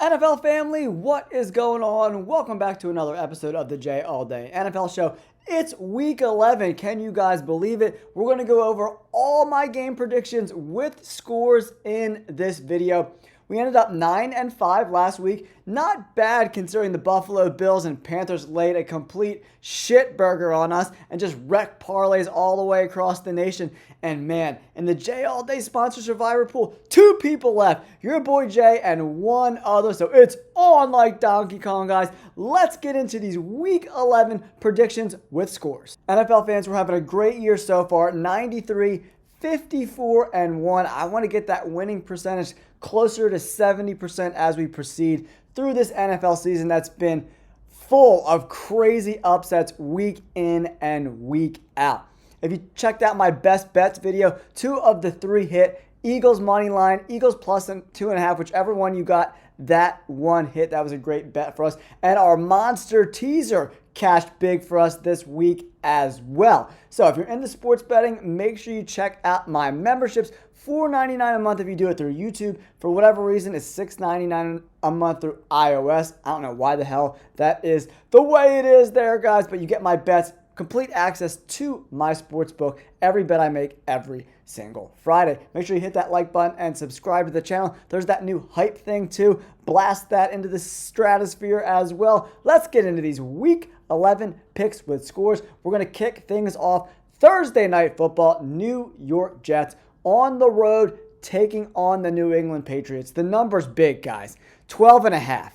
NFL family, what is going on? Welcome back to another episode of the J All Day NFL Show. It's week 11. Can you guys believe it? We're going to go over all my game predictions with scores in this video. We ended up 9-5 last week. Not bad considering the Buffalo Bills and Panthers laid a complete shit burger on us and just wrecked parlays all the way across the nation. And man, in the J All Day sponsor survivor pool, 2 people left. Your boy Jay and one other. So it's on like Donkey Kong, guys. Let's get into these week 11 predictions with scores. NFL fans, we're having a great year so far. 93, 54-1. I want to get that winning percentage closer to 70% as we proceed through this NFL season that's been full of crazy upsets week in and week out. If you checked out my best bets video, 2 of the 3 hit. Eagles money line, Eagles plus 2.5, whichever one you got, that one hit. That was a great bet for us. And our monster teaser cashed big for us this week as well. So if you're into sports betting, make sure you check out my memberships. $4.99 a month if you do it through YouTube. For whatever reason, it's $6.99 a month through iOS. I don't know why the hell that is the way it is there, guys, but you get my bets, complete access to my sportsbook, every bet I make every single Friday. Make sure you hit that like button and subscribe to the channel. There's that new hype thing too. Blast that into the stratosphere as well. Let's get into these week 11 picks with scores. We're going to kick things off Thursday Night Football. New York Jets on the road taking on the New England Patriots. The number's big, guys. 12.5.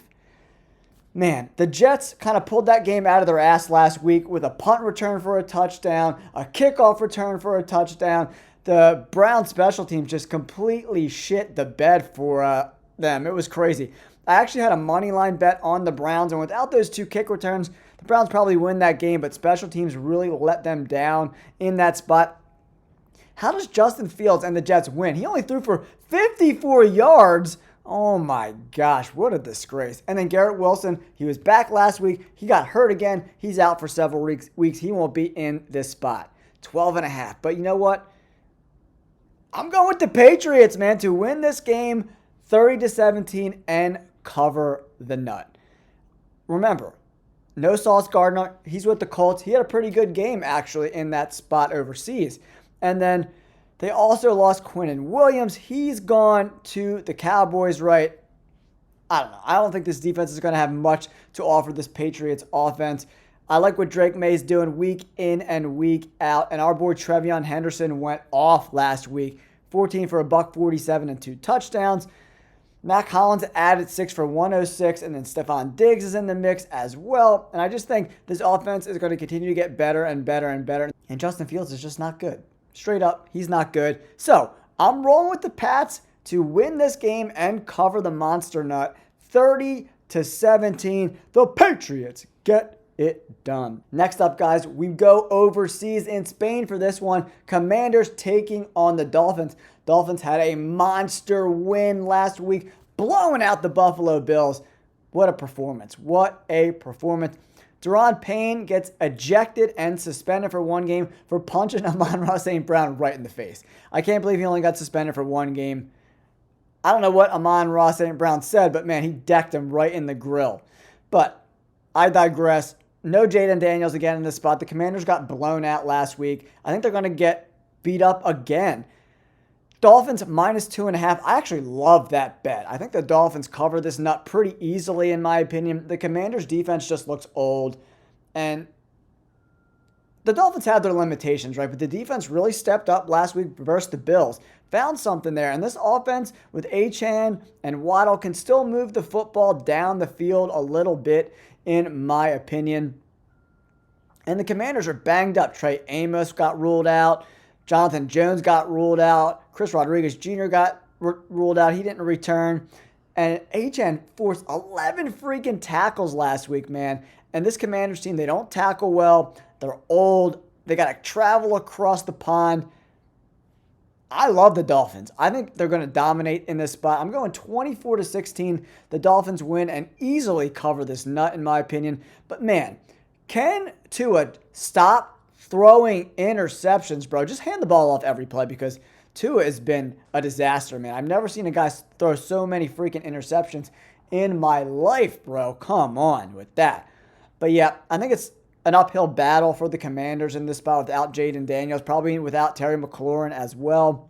Man, the Jets kind of pulled that game out of their ass last week with a punt return for a touchdown, a kickoff return for a touchdown. The Browns special teams just completely shit the bed for them. It was crazy. I actually had a money line bet on the Browns, and without those 2 kick returns, the Browns probably win that game, but special teams really let them down in that spot. How does Justin Fields and the Jets win? He only threw for 54 yards. Oh my gosh, what a disgrace. And then Garrett Wilson, he was back last week. He got hurt again. He's out for several weeks. He won't be in this spot. 12.5. But you know what? I'm going with the Patriots, man, to win this game 30-17 and cover the nut. Remember, no Sauce Gardner. He's with the Colts. He had a pretty good game, actually, in that spot overseas. And then they also lost Quinnen Williams. He's gone to the Cowboys, right? I don't know. I don't think this defense is going to have much to offer this Patriots offense. I like what Drake May's doing week in and week out. And our boy Trevion Henderson went off last week. 14 for $147 and 2 touchdowns. Mac Hollins added 6 for 106. And then Stephon Diggs is in the mix as well. And I just think this offense is going to continue to get better and better and better. And Justin Fields is just not good. Straight up, he's not good. So I'm rolling with the Pats to win this game and cover the monster nut 30-17. The Patriots get it done. Next up, guys, we go overseas in Spain for this one. Commanders taking on the Dolphins. Dolphins had a monster win last week, blowing out the Buffalo Bills. What a performance. What a performance. Deron Payne gets ejected and suspended for 1 game for punching Amon-Ra St. Brown right in the face. I can't believe he only got suspended for 1 game. I don't know what Amon-Ra St. Brown said, but man, he decked him right in the grill. But I digress. No Jaden Daniels again in this spot. The Commanders got blown out last week. I think they're going to get beat up again. Dolphins minus 2.5. I actually love that bet. I think the Dolphins cover this nut pretty easily, in my opinion. The Commanders' defense just looks old. And the Dolphins had their limitations, right? But the defense really stepped up last week versus the Bills. Found something there. And this offense with Achane and Waddle can still move the football down the field a little bit, in my opinion. And the Commanders are banged up. Trey Amos got ruled out. Jonathan Jones got ruled out. Chris Rodriguez Jr. got ruled out. He didn't return. And Achane forced 11 freaking tackles last week, man. And this Commanders team, they don't tackle well. They're old. They got to travel across the pond. I love the Dolphins. I think they're going to dominate in this spot. I'm going 24-16. The Dolphins win and easily cover this nut, in my opinion. But man, can Tua stop throwing interceptions, bro? Just hand the ball off every play, because Tua has been a disaster, man. I've never seen a guy throw so many freaking interceptions in my life, bro. Come on with that. But yeah, I think it's an uphill battle for the Commanders in this spot without Jaden Daniels, probably without Terry McLaurin as well.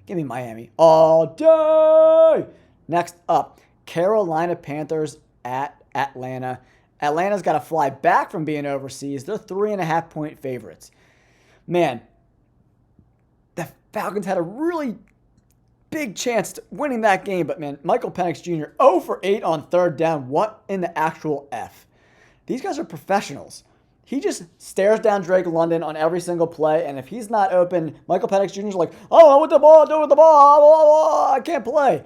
Give me Miami all day. Next up, Carolina Panthers at Atlanta. Atlanta's got to fly back from being overseas. They're 3.5-point favorites. Man, the Falcons had a really big chance to winning that game, but man, Michael Penix Jr. 0 for 8 on third down. What in the actual F? These guys are professionals. He just stares down Drake London on every single play, and if he's not open, Michael Penix Jr. is like, oh, with the ball, do with the ball, I can't play.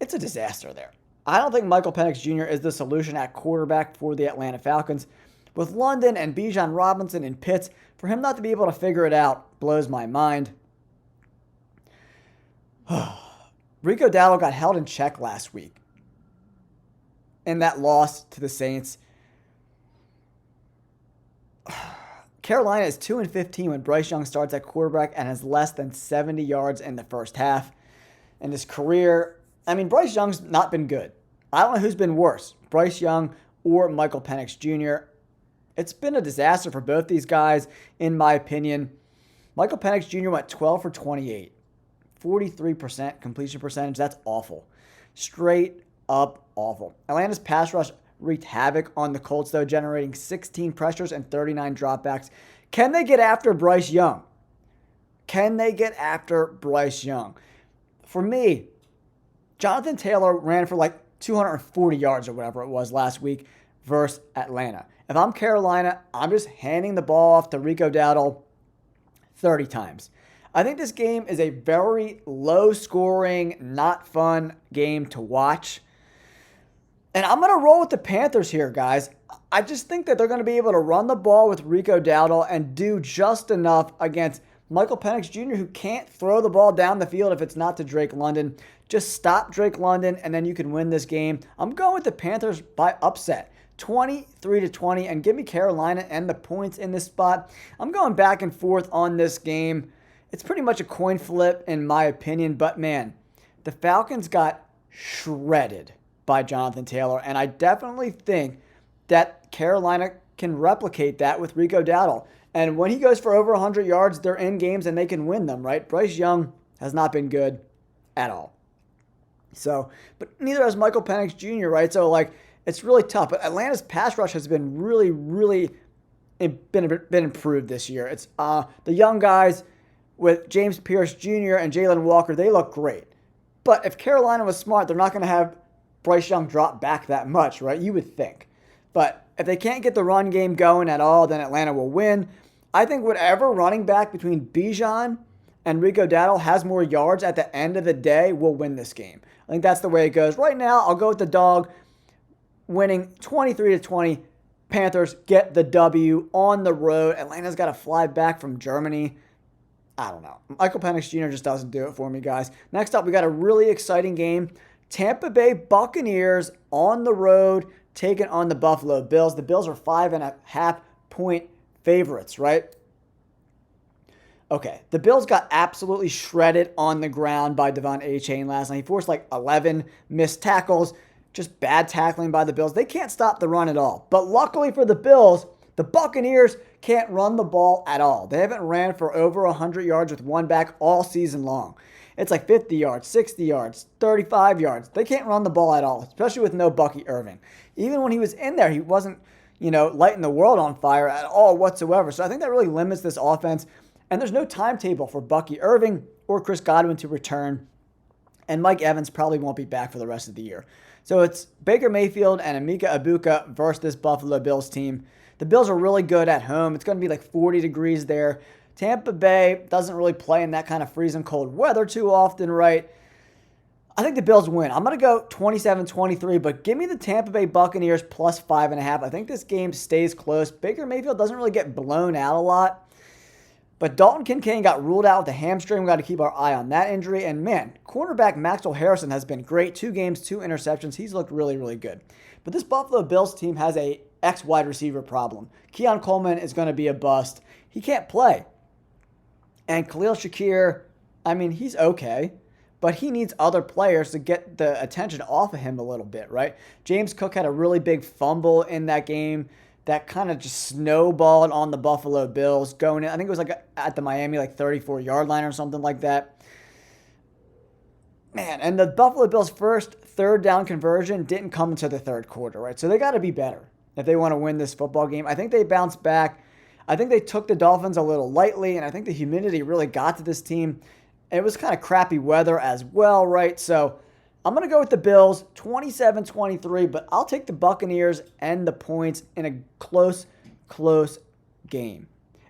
It's a disaster there. I don't think Michael Penix Jr. is the solution at quarterback for the Atlanta Falcons. With London and Bijan Robinson and Pitts, for him not to be able to figure it out blows my mind. Rico Dowdle got held in check last week in that loss to the Saints. Carolina is 2-15 when Bryce Young starts at quarterback and has less than 70 yards in the first half. In his career, Bryce Young's not been good. I don't know who's been worse, Bryce Young or Michael Penix Jr. It's been a disaster for both these guys, in my opinion. Michael Penix Jr. went 12 for 28. 43% completion percentage. That's awful. Straight up awful. Atlanta's pass rush wreaked havoc on the Colts, though, generating 16 pressures and 39 dropbacks. Can they get after Bryce Young? Can they get after Bryce Young? For me, Jonathan Taylor ran for like 240 yards or whatever it was last week versus Atlanta. If I'm Carolina, I'm just handing the ball off to Rico Dowdle 30 times. I think this game is a very low-scoring, not fun game to watch. And I'm going to roll with the Panthers here, guys. I just think that they're going to be able to run the ball with Rico Dowdle and do just enough against Michael Penix Jr., who can't throw the ball down the field if it's not to Drake London. Just stop Drake London, and then you can win this game. I'm going with the Panthers by upset. 23-20, and give me Carolina and the points in this spot. I'm going back and forth on this game. It's pretty much a coin flip in my opinion, but man, the Falcons got shredded by Jonathan Taylor, and I definitely think that Carolina can replicate that with Rico Dowdle. And when he goes for over 100 yards, they're in games and they can win them, right? Bryce Young has not been good at all. So, but neither has Michael Penix Jr., right? So, it's really tough. But Atlanta's pass rush has been really, really been improved this year. It's the young guys with James Pierce Jr. and Jalen Walker, they look great. But if Carolina was smart, they're not going to have Bryce Young drop back that much, right? You would think. But if they can't get the run game going at all, then Atlanta will win. I think whatever running back between Bijan and Rico Dowdle has more yards at the end of the day will win this game. I think that's the way it goes. Right now, I'll go with the dog winning 23-20. Panthers get the W on the road. Atlanta's got to fly back from Germany. I don't know. Michael Penix Jr. just doesn't do it for me, guys. Next up, we got a really exciting game. Tampa Bay Buccaneers on the road taking on the Buffalo Bills. The Bills are 5.5-point favorites, right? Okay, the Bills got absolutely shredded on the ground by Devon Achane last night. He forced 11 missed tackles, just bad tackling by the Bills. They can't stop the run at all. But luckily for the Bills, the Buccaneers can't run the ball at all. They haven't ran for over 100 yards with one back all season long. It's 50 yards, 60 yards, 35 yards. They can't run the ball at all, especially with no Bucky Irving. Even when he was in there, he wasn't, lighting the world on fire at all whatsoever. So I think that really limits this offense. And there's no timetable for Bucky Irving or Chris Godwin to return. And Mike Evans probably won't be back for the rest of the year. So it's Baker Mayfield and Emeka Egbuka versus this Buffalo Bills team. The Bills are really good at home. It's going to be 40 degrees there. Tampa Bay doesn't really play in that kind of freezing cold weather too often, right? I think the Bills win. I'm going to go 27-23, but give me the Tampa Bay Buccaneers plus 5.5. I think this game stays close. Baker Mayfield doesn't really get blown out a lot. But Dalton Kincaid got ruled out with a hamstring. We've got to keep our eye on that injury. And man, cornerback Maxwell Harrison has been great. 2 games, 2 interceptions. He's looked really, really good. But this Buffalo Bills team has a ex-wide receiver problem. Keon Coleman is going to be a bust. He can't play. And Khalil Shakir, he's okay. but he needs other players to get the attention off of him a little bit, right? James Cook had a really big fumble in that game that kind of just snowballed on the Buffalo Bills going in. I think it was like at the Miami 34-yard line or something like that. Man, and the Buffalo Bills' first third down conversion didn't come into the third quarter, right? So they got to be better if they want to win this football game. I think they bounced back. I think they took the Dolphins a little lightly, and I think the humidity really got to this team. It was kind of crappy weather as well, right? So I'm going to go with the Bills, 27-23, but I'll take the Buccaneers and the points in a close game.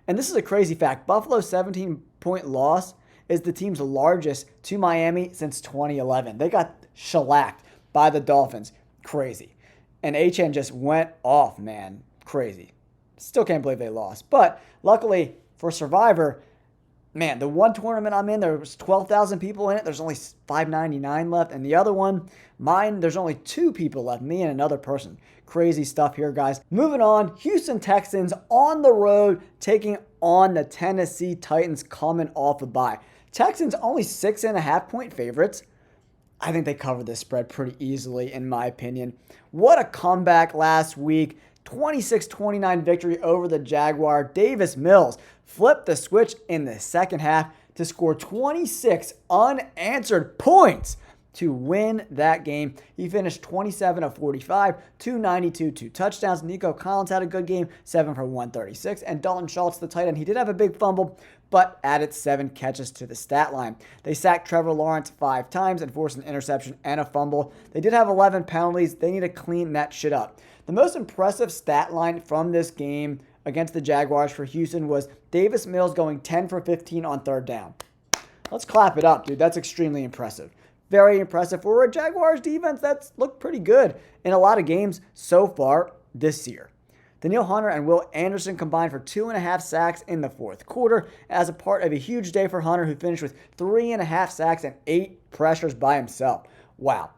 And this is a crazy fact. Buffalo's 17-point loss is the team's largest to Miami since 2011. They got shellacked by the Dolphins. Crazy. And HN just went off, man. Crazy. Still can't believe they lost. But luckily for Survivor, man, the one tournament I'm in, there was 12,000 people in it. There's only 599 left. And the other one, mine, there's only 2 people left, me and another person. Crazy stuff here, guys. Moving on, Houston Texans on the road taking on the Tennessee Titans coming off a bye. Texans only 6.5-point favorites. I think they covered this spread pretty easily, in my opinion. What a comeback last week. 26-29 victory over the Jaguars. Davis Mills flipped the switch in the second half to score 26 unanswered points to win that game. He finished 27 of 45, 292, 2 touchdowns. Nico Collins had a good game, 7 for 136. And Dalton Schultz, the tight end, he did have a big fumble, but added 7 catches to the stat line. They sacked Trevor Lawrence 5 times and forced an interception and a fumble. They did have 11 penalties. They need to clean that shit up. The most impressive stat line from this game against the Jaguars for Houston was Davis Mills going 10 for 15 on third down. Let's clap it up, dude. That's extremely impressive. Very impressive for a Jaguars defense that's looked pretty good in a lot of games so far this year. Danielle Hunter and Will Anderson combined for 2.5 sacks in the fourth quarter as a part of a huge day for Hunter, who finished with 3.5 sacks and 8 pressures by himself. Wow.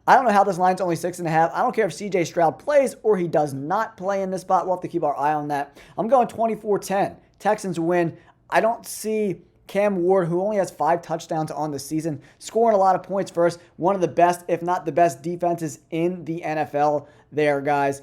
I don't know how this line's only 6.5. I don't care if CJ Stroud plays or he does not play in this spot. We'll have to keep our eye on that. I'm going 24-10. Texans win. I don't see Cam Ward, who only has 5 touchdowns on the season, scoring a lot of points first. One of the best, if not the best, defenses in the NFL there, guys.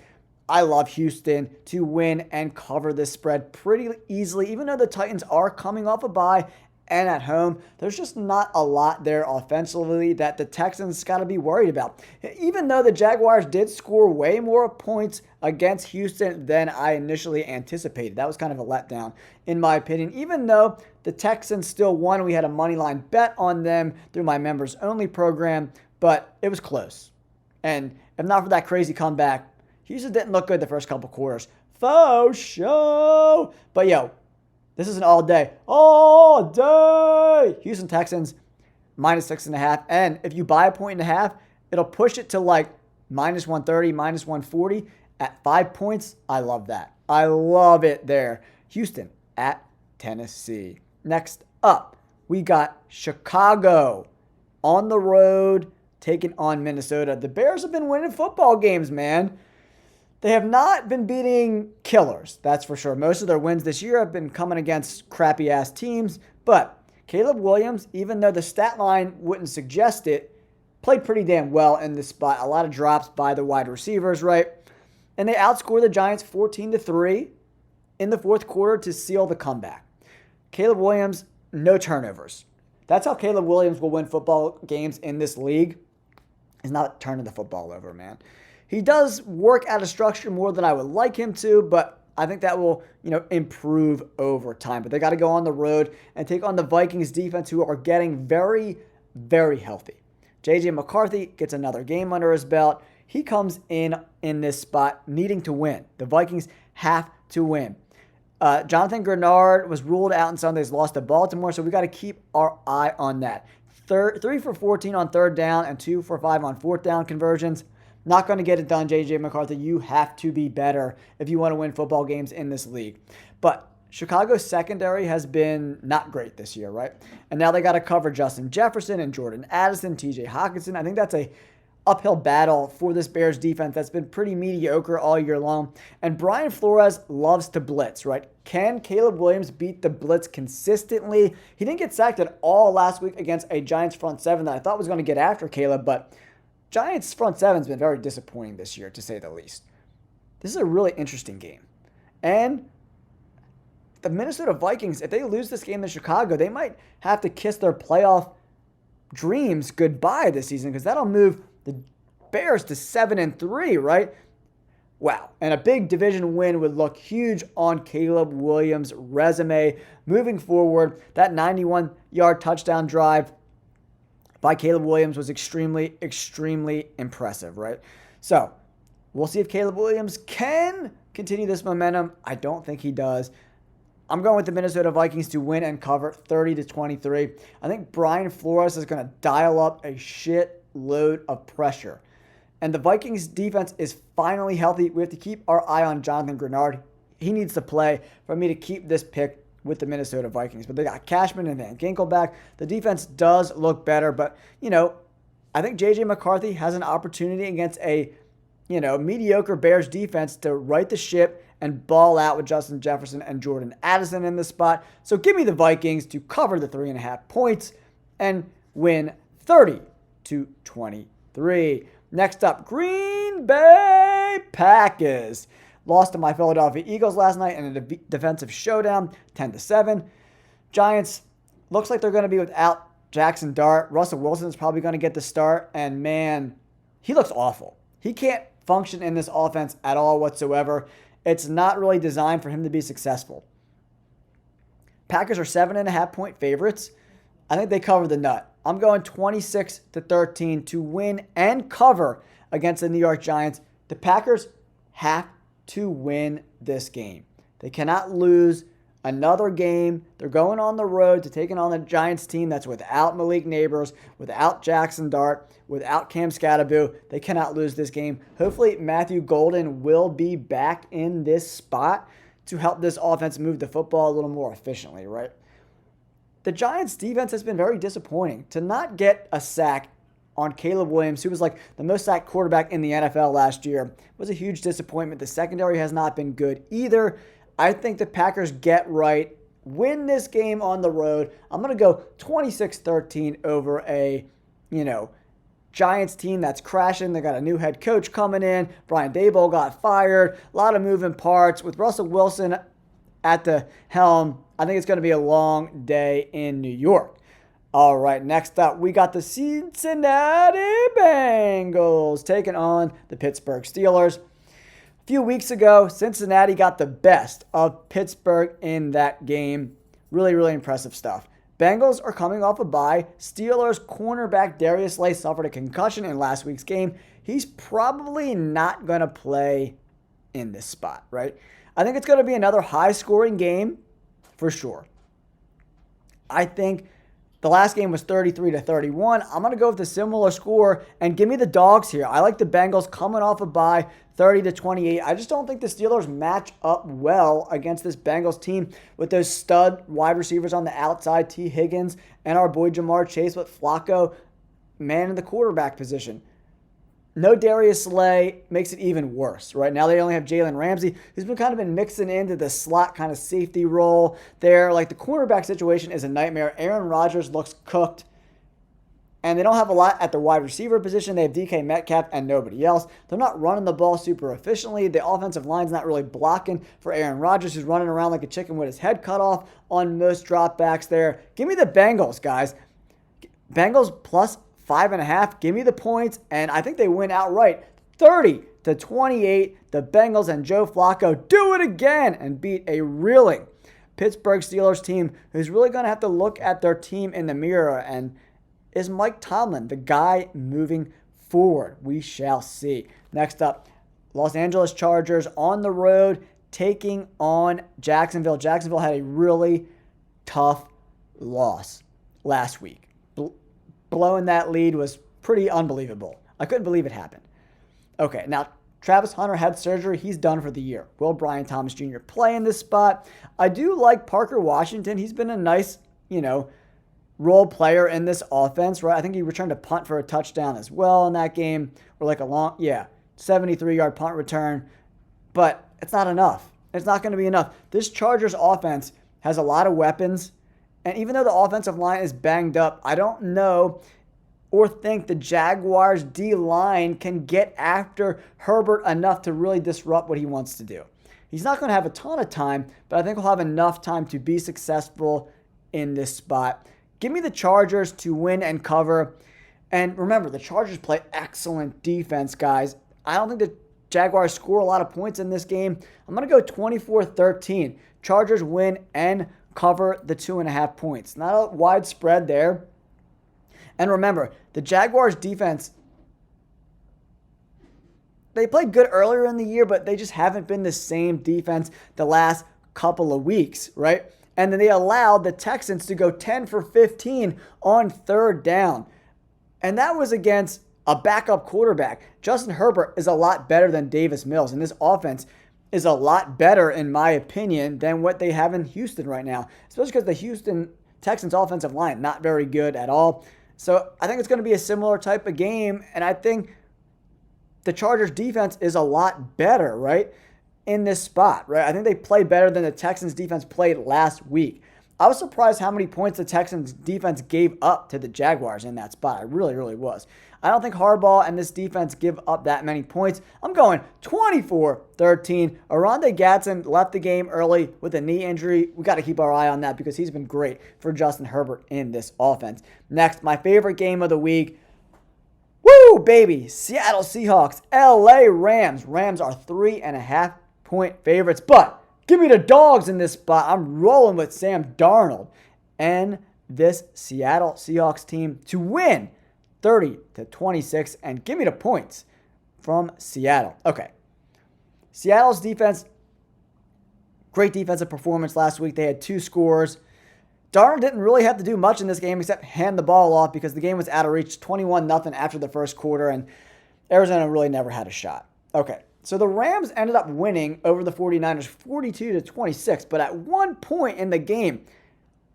I love Houston to win and cover this spread pretty easily, even though the Titans are coming off a bye and at home. There's just not a lot there offensively that the Texans got to be worried about. Even though the Jaguars did score way more points against Houston than I initially anticipated. That was kind of a letdown, in my opinion. Even though the Texans still won, we had a money line bet on them through my members only program, but it was close. And if not for that crazy comeback, Houston didn't look good the first couple quarters. Faux show. But yo, this is an all day. Houston Texans minus 6.5. And if you buy a 1.5, it'll push it to like minus 130, minus 140 at 5 points. I love that. I love it there. Houston at Tennessee. Next up, we got Chicago on the road taking on Minnesota. The Bears have been winning football games, man. They have not been beating killers, that's for sure. Most of their wins this year have been coming against crappy-ass teams. But Caleb Williams, even though the stat line wouldn't suggest it, played pretty damn well in this spot. A lot of drops by the wide receivers, right? And they outscored the Giants 14-3 in the fourth quarter to seal the comeback. Caleb Williams, no turnovers. That's how Caleb Williams will win football games in this league. He's not turning the football over, man. He does work out of structure more than I would like him to, but I think that will, improve over time. But they got to go on the road and take on the Vikings defense, who are getting very, very healthy. J.J. McCarthy gets another game under his belt. He comes in this spot needing to win. The Vikings have to win. Jonathan Grenard was ruled out in Sunday's loss to Baltimore, so we got to keep our eye on that. 3 for 14 on third down and 2 for 5 on fourth down conversions. Not going to get it done, J.J. McCarthy. You have to be better if you want to win football games in this league. But Chicago's secondary has been not great this year, right? And now they got to cover Justin Jefferson and Jordan Addison, T.J. Hockenson. I think that's a uphill battle for this Bears defense that's been pretty mediocre all year long. And Brian Flores loves to blitz, right? Can Caleb Williams beat the blitz consistently? He didn't get sacked at all last week against a Giants front seven that I thought was going to get after Caleb, but Giants front seven's been very disappointing this year, to say the least. This is a really interesting game. And the Minnesota Vikings, if they lose this game in Chicago, they might have to kiss their playoff dreams goodbye this season, because that'll move the Bears to 7-3, right? Wow. And a big division win would look huge on Caleb Williams' resume moving forward. That 91-yard touchdown drive by Caleb Williams was extremely, extremely impressive, right? So we'll see if Caleb Williams can continue this momentum. I don't think he does. I'm going with the Minnesota Vikings to win and cover 30-23. I think Brian Flores is going to dial up a shitload of pressure. And the Vikings defense is finally healthy. We have to keep our eye on Jonathan Grenard. He needs to play for me to keep this pick with the Minnesota Vikings. But they got Cashman and Van Ginkel back. The defense does look better. But, I think J.J. McCarthy has an opportunity against a, mediocre Bears defense to right the ship and ball out with Justin Jefferson and Jordan Addison in the spot. So give me the Vikings to cover the 3.5 points and win 30-23. Next up, Green Bay Packers. Lost to my Philadelphia Eagles last night in a defensive showdown, 10-7. Giants, looks like they're going to be without Jackson Dart. Russell Wilson is probably going to get the start, and man, he looks awful. He can't function in this offense at all whatsoever. It's not really designed for him to be successful. Packers are 7.5 point favorites. I think they cover the nut. I'm going 26-13 to win and cover against the New York Giants. The Packers have to win this game. They cannot lose another game. They're going on the road to taking on the Giants team that's without Malik Neighbors, without Jackson Dart, without Cam Scatterboo. They cannot lose this game. Hopefully Matthew Golden will be back in this spot to help this offense move the football a little more efficiently, right? The Giants defense has been very disappointing. To not get a sack on Caleb Williams, who was like the most sacked quarterback in the NFL last year, was a huge disappointment. The secondary has not been good either. I think the Packers get right, win this game on the road. I'm going to go 26-13 over a, Giants team that's crashing. They got a new head coach coming in. Brian Daboll got fired. A lot of moving parts. With Russell Wilson at the helm, I think it's going to be a long day in New York. All right, next up, we got the Cincinnati Bengals taking on the Pittsburgh Steelers. A few weeks ago, Cincinnati got the best of Pittsburgh in that game. Really, really impressive stuff. Bengals are coming off a bye. Steelers cornerback Darius Slay suffered a concussion in last week's game. He's probably not going to play in this spot, right? I think it's going to be another high-scoring game for sure. I think the last game was 33-31. I'm going to go with a similar score and give me the dogs here. I like the Bengals coming off a bye, 30-28. I just don't think the Steelers match up well against this Bengals team with those stud wide receivers on the outside, T. Higgins, and our boy Jamar Chase with Flacco, man in the quarterback position. No Darius Slay makes it even worse. Right now they only have Jalen Ramsey, who's been mixing into the slot kind of safety role there. Like, the cornerback situation is a nightmare. Aaron Rodgers looks cooked. And they don't have a lot at the wide receiver position. They have DK Metcalf and nobody else. They're not running the ball super efficiently. The offensive line's not really blocking for Aaron Rodgers, who's running around like a chicken with his head cut off on most dropbacks there. Give me the Bengals, guys. Bengals plus 5.5. Give me the points, and I think they win outright. 30-28. The Bengals and Joe Flacco do it again and beat a reeling Pittsburgh Steelers team who's really going to have to look at their team in the mirror. And is Mike Tomlin the guy moving forward? We shall see. Next up, Los Angeles Chargers on the road taking on Jacksonville. Jacksonville had a really tough loss last week. Blowing that lead was pretty unbelievable. I couldn't believe it happened. Okay, now Travis Hunter had surgery. He's done for the year. Will Brian Thomas Jr. play in this spot? I do like Parker Washington. He's been a nice, role player in this offense, right? I think he returned a punt for a touchdown as well in that game, or like a 73-yard punt return. But it's not enough. It's not going to be enough. This Chargers offense has a lot of weapons, and even though the offensive line is banged up, I don't know or think the Jaguars D-line can get after Herbert enough to really disrupt what he wants to do. He's not going to have a ton of time, but I think he'll have enough time to be successful in this spot. Give me the Chargers to win and cover. And remember, the Chargers play excellent defense, guys. I don't think the Jaguars score a lot of points in this game. I'm going to go 24-13. Chargers win and cover the 2.5 points. Not a wide spread there. And remember, the Jaguars defense, they played good earlier in the year, but they just haven't been the same defense the last couple of weeks, right? And then they allowed the Texans to go 10 for 15 on third down. And that was against a backup quarterback. Justin Herbert is a lot better than Davis Mills, and this offense is a lot better, in my opinion, than what they have in Houston right now, especially because the Houston Texans offensive line, not very good at all. So I think it's going to be a similar type of game, and I think the Chargers defense is a lot better, right, in this spot, right? I think they play better than the Texans defense played last week. I was surprised how many points the Texans defense gave up to the Jaguars in that spot. I really, really was. I don't think Harbaugh and this defense give up that many points. I'm going 24-13. Oronde Gadsden left the game early with a knee injury. We got to keep our eye on that because he's been great for Justin Herbert in this offense. Next, my favorite game of the week. Woo, baby. Seattle Seahawks, LA Rams. Rams are 3.5-point favorites, but give me the dogs in this spot. I'm rolling with Sam Darnold and this Seattle Seahawks team to win 30-26, and give me the points from Seattle. Okay. Seattle's defense, great defensive performance last week. They had 2 scores. Darnold didn't really have to do much in this game except hand the ball off because the game was out of reach, 21-0 after the first quarter, and Arizona really never had a shot. Okay. So the Rams ended up winning over the 49ers 42-26, but at one point in the game,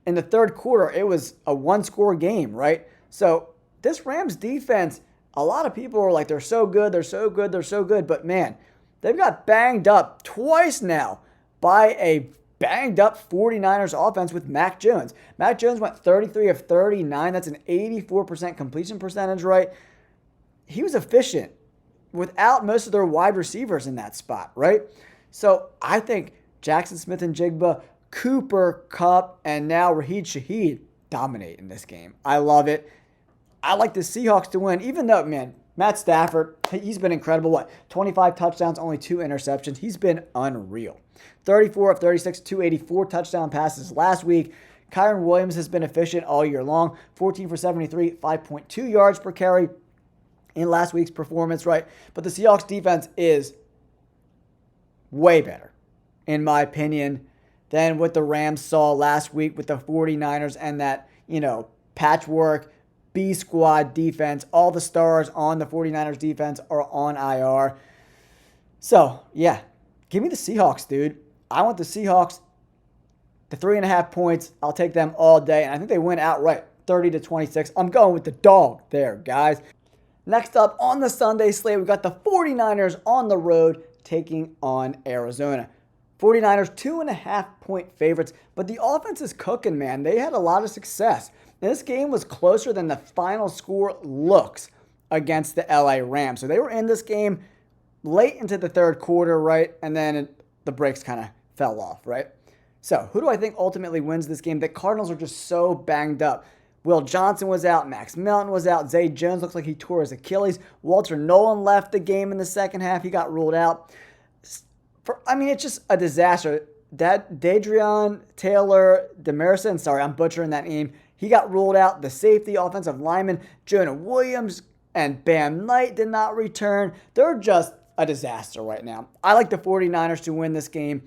in the third quarter, it was a 1-score game, right? So this Rams defense, a lot of people are like, they're so good, they're so good, they're so good, but man, they've got banged up twice now by a banged up 49ers offense with Mac Jones. Mac Jones went 33 of 39. That's an 84% completion percentage, right? He was efficient without most of their wide receivers in that spot, right? So I think Jackson Smith and Jigba, Cooper, Kupp, and now Raheed Shaheed dominate in this game. I love it. I like the Seahawks to win, even though, man, Matt Stafford, he's been incredible. 25 touchdowns, only 2 interceptions. He's been unreal. 34 of 36, 284 touchdown passes last week. Kyron Williams has been efficient all year long. 14 for 73, 5.2 yards per carry in last week's performance, right? But the Seahawks defense is way better, in my opinion, than what the Rams saw last week with the 49ers and that, patchwork B-squad defense. All the stars on the 49ers defense are on IR. So, yeah, give me the Seahawks, dude. I want the Seahawks, the 3.5 points. I'll take them all day, and I think they win outright, 30-26. I'm going with the dog there, guys. Next up on the Sunday slate, we got the 49ers on the road taking on Arizona. 49ers, 2.5-point favorites, but the offense is cooking, man. They had a lot of success. This game was closer than the final score looks against the LA Rams. So they were in this game late into the third quarter, right? And then the brakes kind of fell off, right? So who do I think ultimately wins this game? The Cardinals are just so banged up. Will Johnson was out. Max Melton was out. Zay Jones looks like he tore his Achilles. Walter Nolan left the game in the second half. He got ruled out. It's just a disaster. Dadrian Taylor Demerson, sorry, I'm butchering that name. He got ruled out. The safety, offensive lineman, Jonah Williams and Bam Knight did not return. They're just a disaster right now. I like the 49ers to win this game.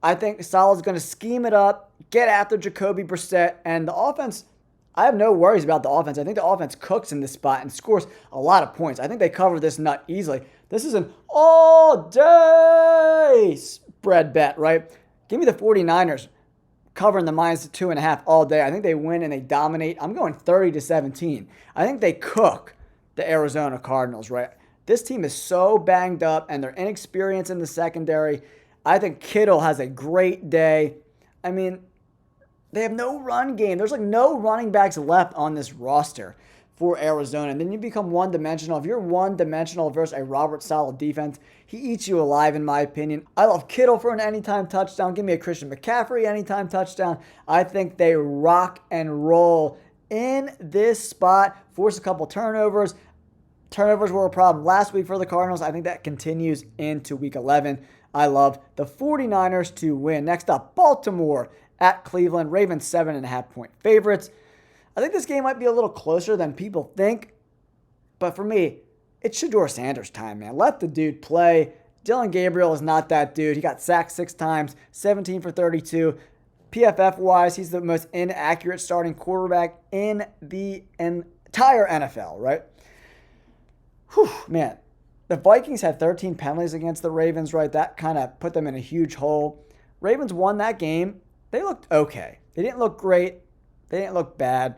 I think Saleh's going to scheme it up, get after Jacoby Brissett, and the offense, I have no worries about the offense. I think the offense cooks in this spot and scores a lot of points. I think they cover this nut easily. This is an all-day spread bet, right? Give me the 49ers covering the -2.5 all day. I think they win and they dominate. I'm going 30-17. I think they cook the Arizona Cardinals, right? This team is so banged up and they're inexperienced in the secondary. I think Kittle has a great day. I mean, they have no run game. There's like no running backs left on this roster for Arizona. And then you become one-dimensional. If you're one-dimensional versus a Robert Saleh defense, he eats you alive, in my opinion. I love Kittle for an anytime touchdown. Give me a Christian McCaffrey anytime touchdown. I think they rock and roll in this spot. Force a couple turnovers. Turnovers were a problem last week for the Cardinals. I think that continues into Week 11. I love the 49ers to win. Next up, Baltimore at Cleveland. Ravens 7.5-point favorites. I think this game might be a little closer than people think. But for me, it's Shedeur Sanders time, man. Let the dude play. Dylan Gabriel is not that dude. He got sacked 6 times, 17 for 32. PFF-wise, he's the most inaccurate starting quarterback in the entire NFL, right? Whew, man. The Vikings had 13 penalties against the Ravens, right? That kind of put them in a huge hole. Ravens won that game. They looked okay. They didn't look great. They didn't look bad.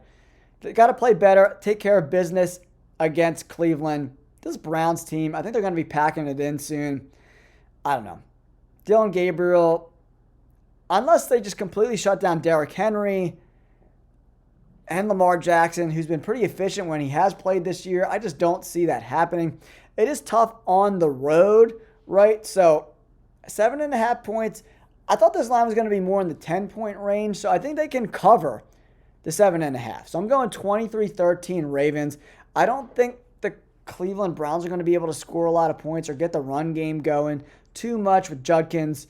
They got to play better, take care of business against Cleveland. This Browns team, I think they're going to be packing it in soon. I don't know. Dylan Gabriel, unless they just completely shut down Derrick Henry and Lamar Jackson, who's been pretty efficient when he has played this year, I just don't see that happening. It is tough on the road, right? So 7.5 points. I thought this line was going to be more in the 10-point range, so I think they can cover the 7.5. So I'm going 23-13 Ravens. I don't think the Cleveland Browns are going to be able to score a lot of points or get the run game going too much with Judkins.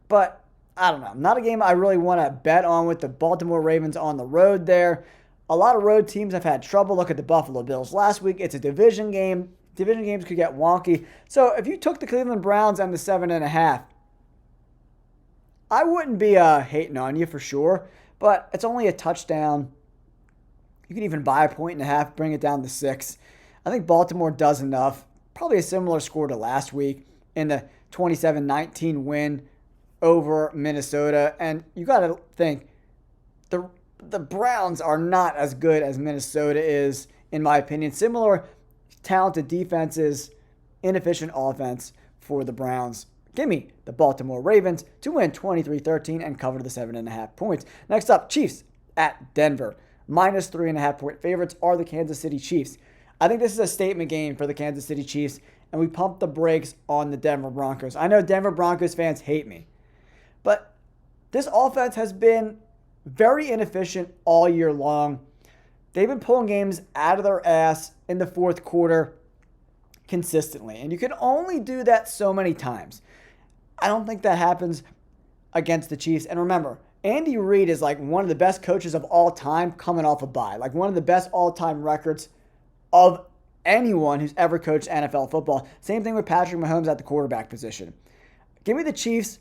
But I don't know. Not a game I really want to bet on with the Baltimore Ravens on the road there. A lot of road teams have had trouble. Look at the Buffalo Bills last week. It's a division game. Division games could get wonky. So if you took the Cleveland Browns and the 7.5, I wouldn't be hating on you for sure, but it's only a touchdown. You can even buy 1.5, bring it down to 6. I think Baltimore does enough. Probably a similar score to last week in the 27-19 win over Minnesota. And you got to think, the Browns are not as good as Minnesota is, in my opinion. Similar talented defenses, inefficient offense for the Browns. Give me the Baltimore Ravens to win 23-13 and cover the 7.5 points. Next up, Chiefs at Denver. -3.5-point favorites are the Kansas City Chiefs. I think this is a statement game for the Kansas City Chiefs, and we pump the brakes on the Denver Broncos. I know Denver Broncos fans hate me, but this offense has been very inefficient all year long. They've been pulling games out of their ass in the fourth quarter consistently, and you can only do that so many times. I don't think that happens against the Chiefs. And remember, Andy Reid is like one of the best coaches of all time coming off a bye. Like one of the best all-time records of anyone who's ever coached NFL football. Same thing with Patrick Mahomes at the quarterback position. Give me the Chiefs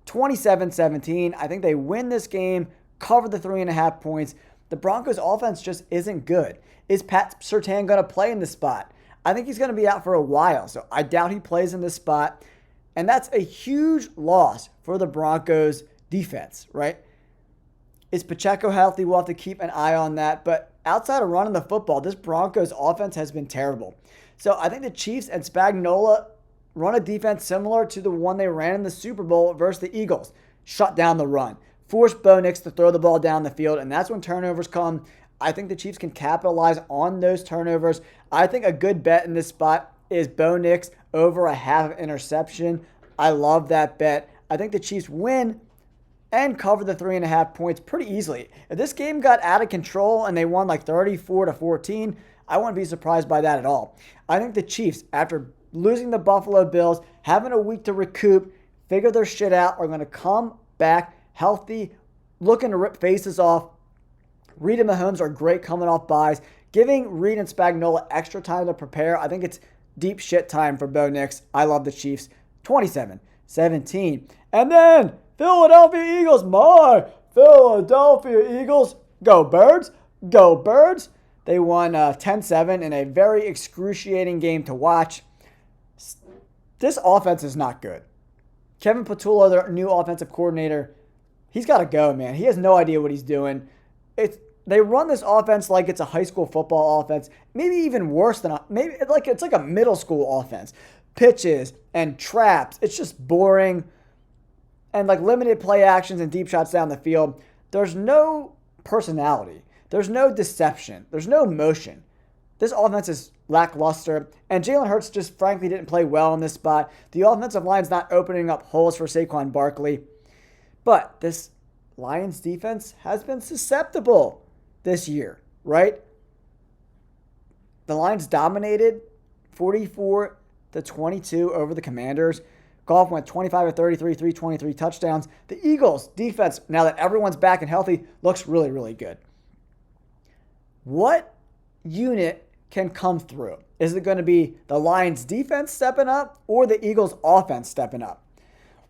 27-17. I think they win this game, cover the 3.5 points. The Broncos offense just isn't good. Is Pat Surtain going to play in this spot? I think he's going to be out for a while, so I doubt he plays in this spot. And that's a huge loss for the Broncos defense, right? Is Pacheco healthy? We'll have to keep an eye on that. But outside of running the football, this Broncos offense has been terrible. So I think the Chiefs and Spagnuolo run a defense similar to the one they ran in the Super Bowl versus the Eagles. Shut down the run. Force Bo Nix to throw the ball down the field, and that's when turnovers come. I think the Chiefs can capitalize on those turnovers. I think a good bet in this spot is Bo Nix over a half interception. I love that bet. I think the Chiefs win and cover the 3.5 points pretty easily. If this game got out of control and they won like 34-14, I wouldn't be surprised by that at all. I think the Chiefs, after losing the Buffalo Bills, having a week to recoup, figure their shit out, are going to come back healthy, looking to rip faces off. Reid and Mahomes are great coming off buys. Giving Reid and Spagnuolo extra time to prepare, I think it's deep shit time for Bo Nix. I love the Chiefs. 27-17. And then Philadelphia Eagles. My Philadelphia Eagles. Go Birds. Go Birds. They won 10-7 in a very excruciating game to watch. This offense is not good. Kevin Patullo, their new offensive coordinator, He's got to go, man. He has no idea what he's doing. They run this offense like it's a high school football offense, maybe even worse than it's like a middle school offense. Pitches and traps. It's just boring. And like limited play actions and deep shots down the field. There's no personality. There's no deception. There's no motion. This offense is lackluster, and Jalen Hurts just frankly didn't play well in this spot. The offensive line's not opening up holes for Saquon Barkley. But this Lions defense has been susceptible this year, right? The Lions dominated 44-22 over the Commanders. Goff went 25 of 33, 323 touchdowns. The Eagles defense, now that everyone's back and healthy, looks really, really good. What unit can come through? Is it going to be the Lions defense stepping up or the Eagles offense stepping up?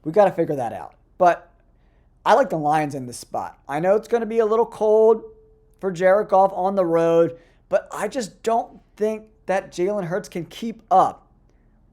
We got to figure that out. But I like the Lions in this spot. I know it's going to be a little cold for Jared Goff on the road, but I just don't think that Jalen Hurts can keep up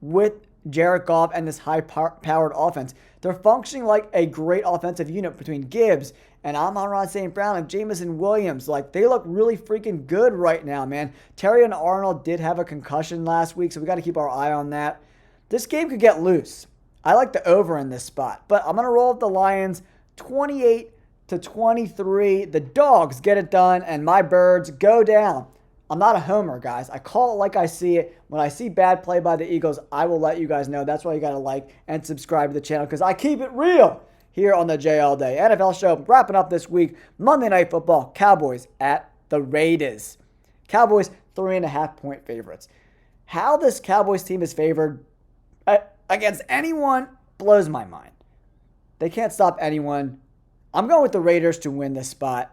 with Jared Goff and this high-powered offense. They're functioning like a great offensive unit between Gibbs and Amon-Ra St. Brown and Jameson Williams. Like, they look really freaking good right now, man. Terry and Arnold did have a concussion last week, so we got to keep our eye on that. This game could get loose. I like the over in this spot, but I'm going to roll with the Lions 28-23. The Dogs get it done, and my Birds go down. I'm not a homer, guys. I call it like I see it. When I see bad play by the Eagles, I will let you guys know. That's why you got to like and subscribe to the channel, because I keep it real here on the J All Day NFL show. Wrapping up this week, Monday Night Football, Cowboys at the Raiders. Cowboys 3.5-point favorites. How this Cowboys team is favored against anyone blows my mind. They can't stop anyone. I'm going with the Raiders to win this spot.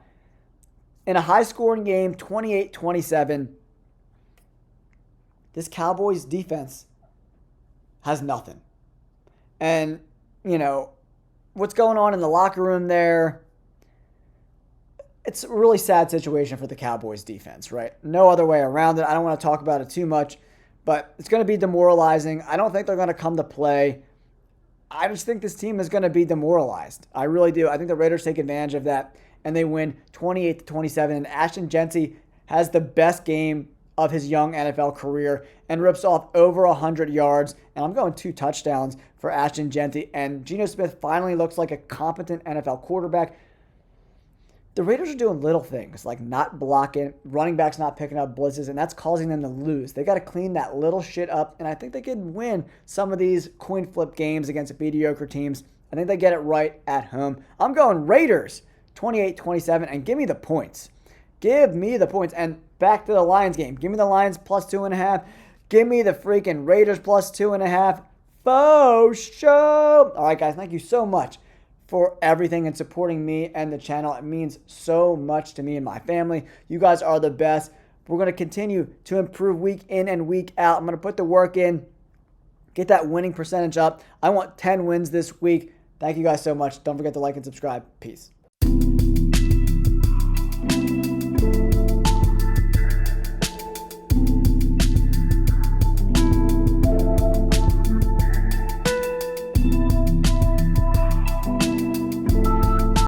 In a high-scoring game, 28-27, this Cowboys defense has nothing. And, you know, what's going on in the locker room there, it's a really sad situation for the Cowboys defense, right? No other way around it. I don't want to talk about it too much, but it's going to be demoralizing. I don't think they're going to come to play. I just think this team is going to be demoralized. I really do. I think the Raiders take advantage of that, and they win 28-27. And Ashton Jeanty has the best game of his young NFL career and rips off over 100 yards. And I'm going 2 touchdowns for Ashton Jeanty. And Geno Smith finally looks like a competent NFL quarterback. The Raiders are doing little things like not blocking, running backs not picking up blitzes, and that's causing them to lose. They got to clean that little shit up, and I think they can win some of these coin flip games against mediocre teams. I think they get it right at home. I'm going Raiders 28-27, and give me the points. Give me the points. And back to the Lions game. Give me the Lions plus 2.5. Give me the freaking Raiders plus 2.5. Faux show. All right, guys, thank you so much for everything and supporting me and the channel. It means so much to me and my family. You guys are the best. We're going to continue to improve week in and week out. I'm going to put the work in, get that winning percentage up. I want 10 wins this week. Thank you guys so much. Don't forget to like and subscribe. Peace.